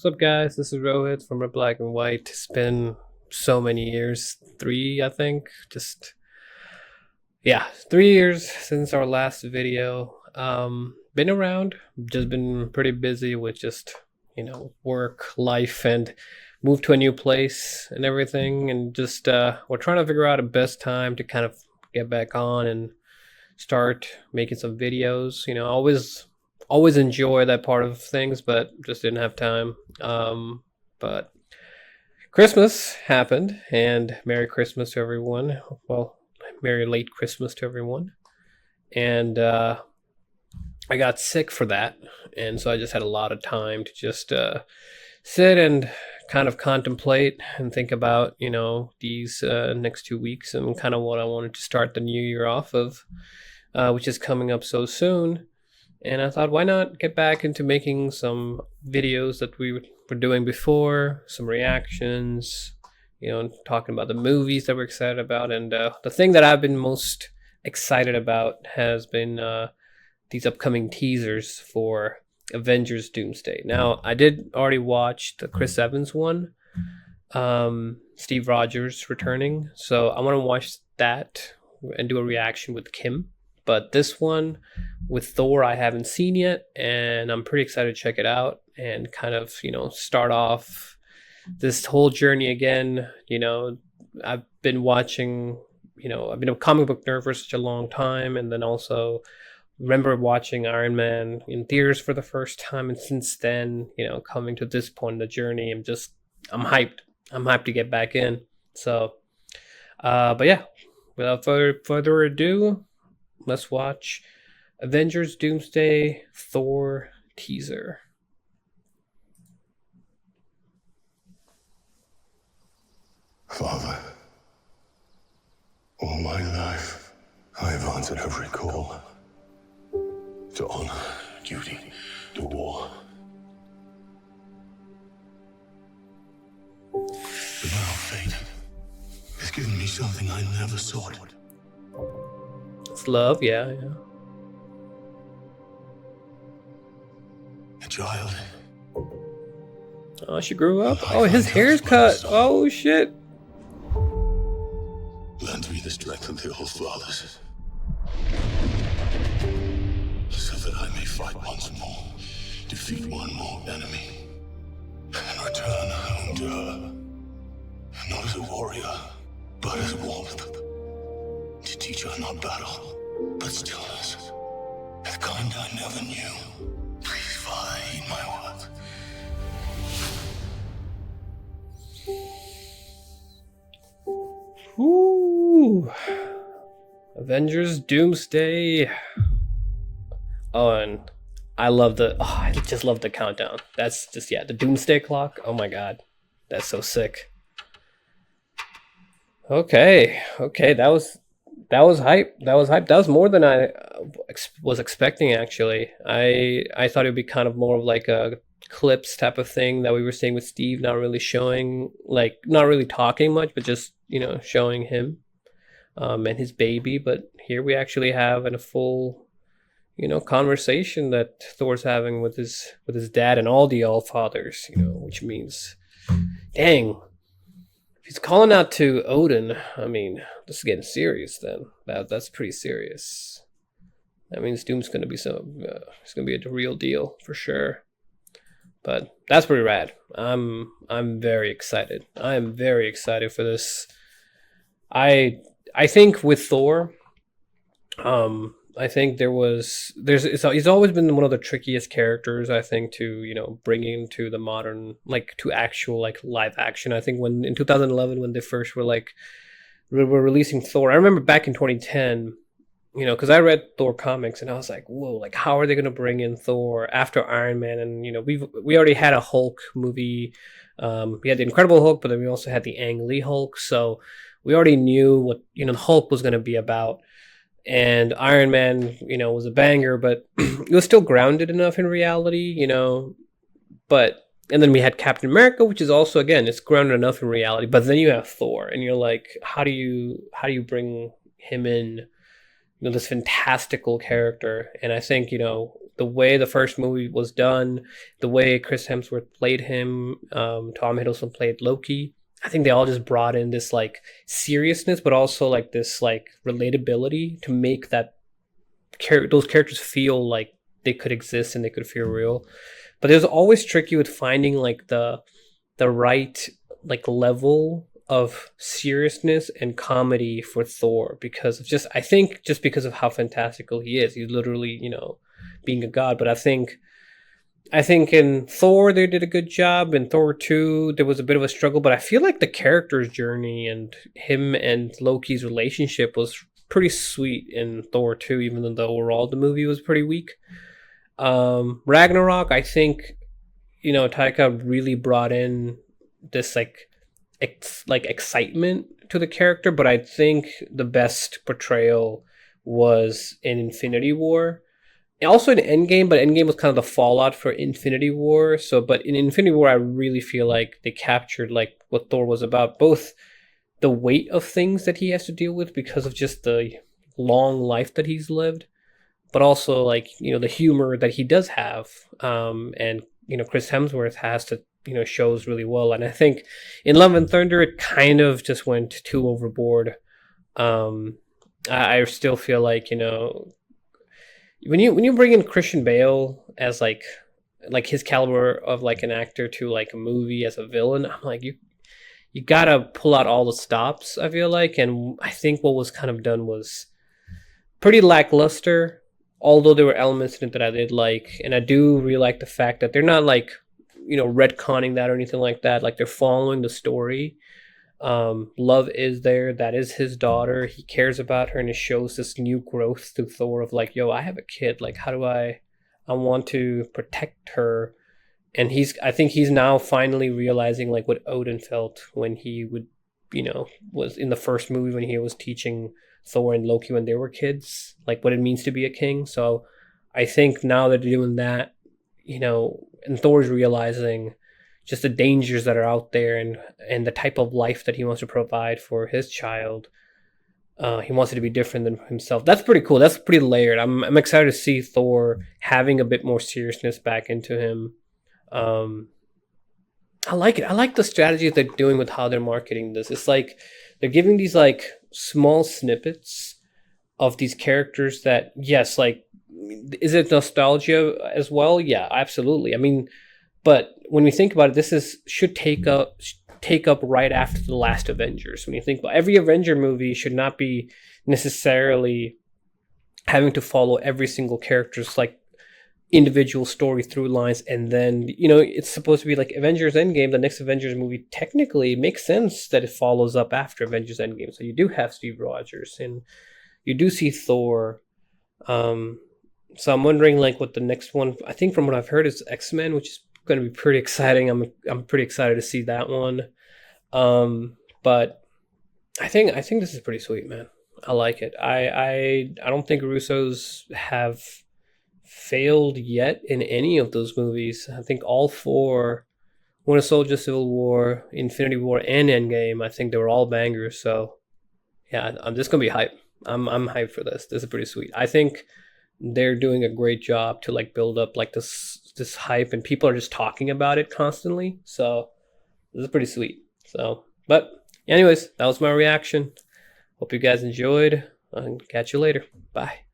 What's up, guys? This is Rohit from Red, Black, and White. It's been so many years, 3, I think. Yeah, 3 years since our last video. Been around, just been pretty busy with just, work, life, and moved to a new place and everything. And just, we're trying to figure out a best time to kind of get back on and start making some videos. Always enjoy that part of things, but just didn't have time. But Christmas happened, and Merry Christmas to everyone. Well, Merry late Christmas to everyone. And I got sick for that, and so I just had a lot of time to just sit and kind of contemplate and think about, these next 2 weeks and kind of what I wanted to start the new year off of, which is coming up so soon. And I thought, why not get back into making some videos that we were doing before, some reactions, talking about the movies that we're excited about. And the thing that I've been most excited about has been these upcoming teasers for Avengers Doomsday. Now, I did already watch the Chris Evans one, Steve Rogers returning. So I want to watch that and do a reaction with Kim. But this one with Thor, I haven't seen yet, and I'm pretty excited to check it out and kind of, start off this whole journey again. I've been watching, I've been a comic book nerd for such a long time, and then also remember watching Iron Man in theaters for the first time, and since then, coming to this point in the journey, I'm hyped. I'm hyped to get back in. So, but yeah, without further ado, let's watch Avengers Doomsday Thor teaser. Father, all my life I have answered every call to honor, duty, to war. But now fate has given me something I never sought. It's love, yeah. A child. Oh, she grew up. Oh, his hair's cut. Oh, shit. Lend me the strength of the old fathers, so that I may fight once more, defeat one more enemy, and return home to her, not as a warrior, but as warmth, to teach her not battle, but stillness, the kind I never knew. Please, Father, heed my words. Ooh. Avengers Doomsday. Oh, and I just love the countdown. That's just, the Doomsday clock. Oh my god. That's so sick. Okay, that was hype. That was more than I was expecting, actually. I thought it would be kind of more of like a clips type of thing that we were seeing with Steve, not really showing, like, not really talking much, but just, showing him and his baby. But here we actually have a full, conversation that Thor's having with his dad and all the Allfathers, which means, dang, if he's calling out to Odin, I mean, this is getting serious then. That's pretty serious. That means Doom's going to be it's going to be a real deal for sure. But that's pretty rad. I'm very excited. I am very excited for this. I think with Thor, I think he's always been one of the trickiest characters, I think, to bring into the modern, like, to actual, like, live action. I think when in 2011, when they first were releasing Thor, I remember back in 2010, because I read Thor comics and I was like, whoa, like, how are they gonna bring in Thor after Iron Man? And we already had a Hulk movie. We had the Incredible Hulk, but then we also had the Ang Lee Hulk, so we already knew what the Hulk was gonna be about. And Iron Man, was a banger, but it was still grounded enough in reality, But and then we had Captain America, which is also, again, it's grounded enough in reality. But then you have Thor, and you're like, how do you bring him in? This fantastical character. And I think, the way the first movie was done, the way Chris Hemsworth played him, Tom Hiddleston played Loki. I think they all just brought in this like seriousness, but also like this like relatability to make those characters feel like they could exist and they could feel real. But it was always tricky with finding like the right like level of seriousness and comedy for Thor, because of just, I think just because of how fantastical he is. He's literally, being a god. But I think in Thor they did a good job. In Thor 2 there was a bit of a struggle, but I feel like the character's journey and him and Loki's relationship was pretty sweet in Thor 2, even though overall the movie was pretty weak. Ragnarok, I think, Taika really brought in this like excitement to the character, but I think the best portrayal was in Infinity War. Also in Endgame, but Endgame was kind of the fallout for Infinity War. So, but in Infinity War, I really feel like they captured like what Thor was about, both the weight of things that he has to deal with because of just the long life that he's lived, but also like the humor that he does have, and Chris Hemsworth has to shows really well. And I think in Love and Thunder it kind of just went too overboard. I still feel like when you bring in Christian Bale as like his caliber of like an actor to like a movie as a villain, I'm like, you gotta pull out all the stops, I feel like. And I think what was kind of done was pretty lackluster, although there were elements in it that I did like. And I do really like the fact that they're not like retconning that or anything like that. Like, they're following the story. Love is there. That is his daughter. He cares about her, and it shows this new growth through Thor of like, yo, I have a kid. Like, how do I want to protect her. And I think he's now finally realizing like what Odin felt when he would, was in the first movie when he was teaching Thor and Loki when they were kids, like what it means to be a king. So I think now that they're doing that, and Thor's realizing just the dangers that are out there, and the type of life that he wants to provide for his child. He wants it to be different than himself. That's pretty cool. That's pretty layered. I'm excited to see Thor having a bit more seriousness back into him. I like it. I like the strategy they're doing with how they're marketing this. It's like they're giving these like small snippets of these characters that, yes, like, is it nostalgia as well? Yeah, absolutely. I mean, but when we think about it, should take up right after the last Avengers. When you think about every Avenger movie, should not be necessarily having to follow every single character's like individual story through lines, and then it's supposed to be like Avengers Endgame. The next Avengers movie technically makes sense that it follows up after Avengers Endgame. So you do have Steve Rogers, and you do see Thor. So I'm wondering like what the next one. I think from what I've heard is X-Men, which is going to be pretty exciting. I'm pretty excited to see that one. But I think this is pretty sweet, man. I like it. I don't think Russos have failed yet in any of those movies. I think all four, Winter Soldier, Civil War, Infinity War, and Endgame, I think they were all bangers. So yeah, I'm just gonna be hyped. I'm hyped for this. This is pretty sweet. I think they're doing a great job to like build up like this hype, and people are just talking about it constantly. So this is pretty sweet. So, but anyways, that was my reaction. Hope you guys enjoyed, and catch you later. Bye.